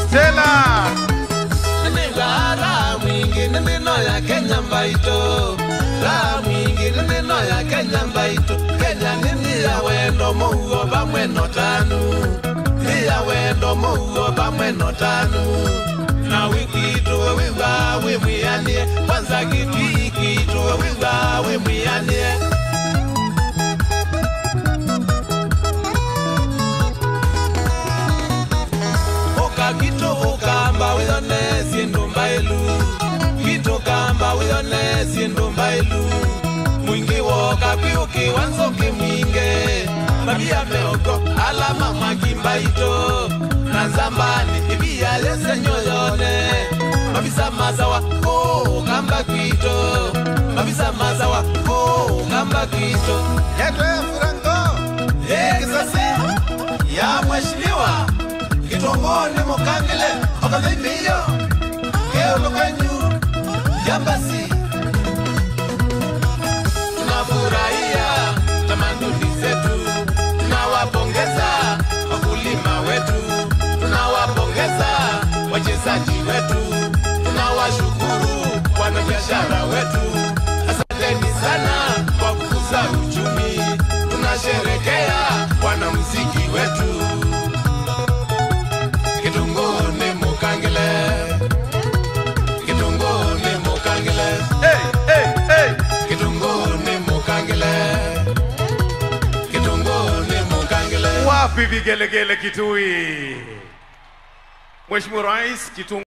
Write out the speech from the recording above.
Stella Ningara mwingi nino ya Kenya mbaito Ra mwingi nino ya Kenya mbaito Kenya nini ya wendo muhuo bamweno tanu Iya wendo muhuo bamweno tanu Na wikitu wiwa wimwianie Kwanza kitu wiwa wimwianie Kito ukamba wiyone siendumba elu Kito kamba wiyone siendumba elu Mwingi woka piuki wanzoki mwinge Mabia meoko alama makimba ito Nanzambani ibia lese nyoyone Mabisa mazawa kamba kwito Mabisa mazawa kamba kwito Yeto ya Franco Kisasi ya mheshimiwa Kitongoni mukangile Okazimiyo Keo kwenyu Yambasi Tunafurahia tamaduni zetu Tunawapongeza wakulima wetu Tunawapongeza wachezaji wetu Tunawashukuru wanabiashara wetu Asanteni sana kwa kukuza uchumi Tunasherekea wanamuziki wetu Kitongoni mukangile Kitongoni mukangile Kitongoni mukangile Kitongoni mukangile Wapi vigelegele Kitui Mheshimiwa Rais Kitui